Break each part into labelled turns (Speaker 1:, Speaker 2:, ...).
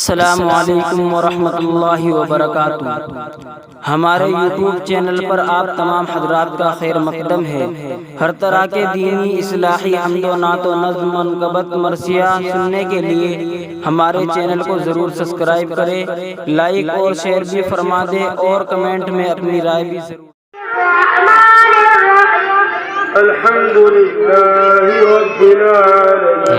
Speaker 1: अस्सलामु अलैकुम वरहमतुल्लाहि वबरकातुहू। हमारे यूट्यूब चैनल पर आप तमाम हजरात का खैर मकदम है। हर तरह के दीनी इस्लाही हम्दो नातो नज़्म मनक़बत मरसिया सुनने के लिए हमारे चैनल को ज़रूर सब्सक्राइब करें, लाइक और शेयर भी फरमा दें और कमेंट में अपनी राय भी ज़रूर।
Speaker 2: अल्हम्दुलिल्लाहि रब्बिल आलमीन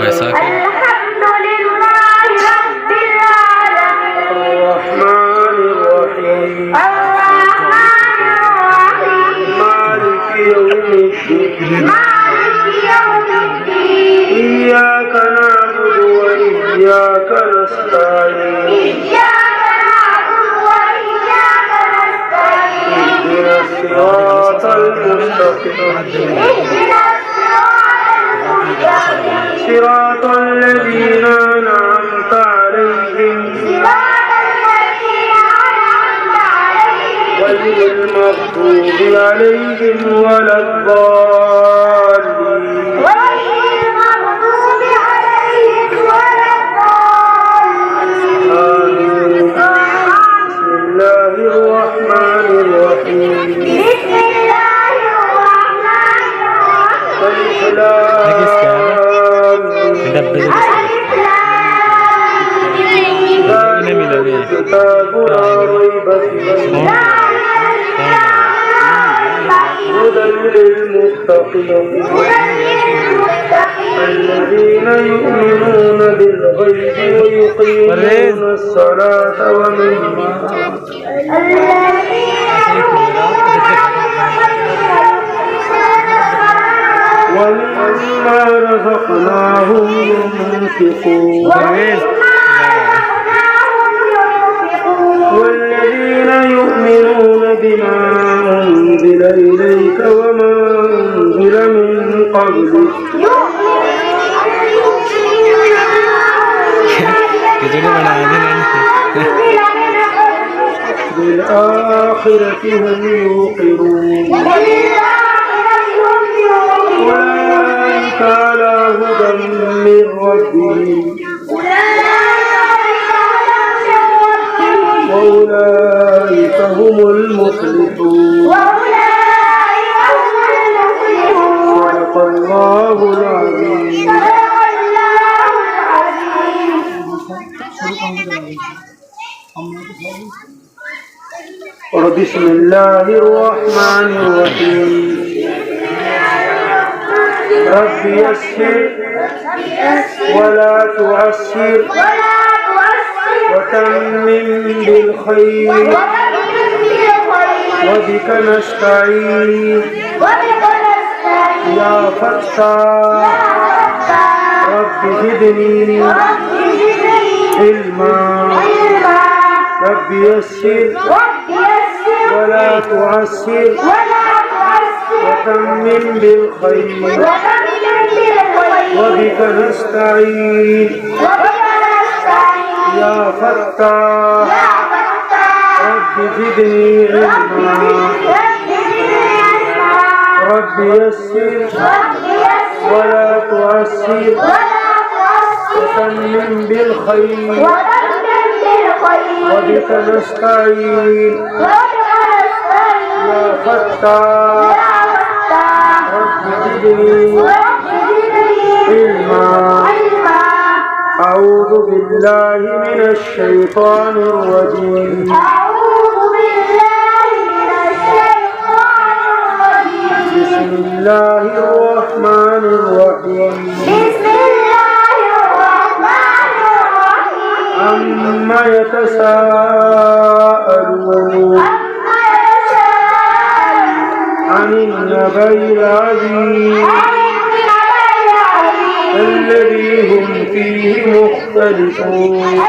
Speaker 2: इय्याक नअबुदु व इय्याक नस्तईन इहदिनस सिरातल मुस्तक़ीम सिरातल लज़ीना अनअमता अलैहिम गैरिल मग़्दूबि अलैहिम वलद्दाल्लीन। किताब ला रैब फीहि हुदल लिलमुत्तक़ीन الذين يؤمنون بالغيب ويقيمون الصلاة ومما رزقناهم ينفقون والذين يؤمنون بما أنزل إليك وما أنزل من قبلك بالآخرة هم يوقنون أولئك على هدى من ربهم وأولئك هم المفلحون صدق الله العظيم بسم الله الرحمن الرحيم رب يسر ولا تعسر وتمم بالخير وبك نستعين يا فتاح رب زدني علما رب يسر ولا تعسر وتمم بالخير وبك نستعين يا فتاح رب زدني علما رب يسر ولا تعسر وتمم بالخير وبك نستعين يا فتاح رب زدني علما أعوذ بالله من الشيطان الرجيم بسم الله الرحمن الرحيم عما يتساءلون عن النبأ العظيم الذي هم فيه مختلفون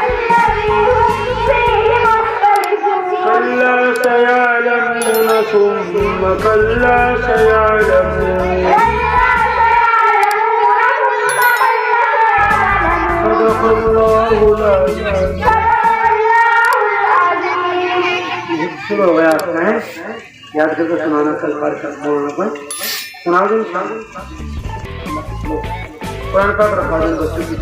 Speaker 2: كلا سيعلمون ثم كلا سيعلمون صدق الله العظيم। शुरू हो गया आपका है याद करके सुनाना कल बार बोलना पर सुना दो कुरान पाक रखा दो बच्चों की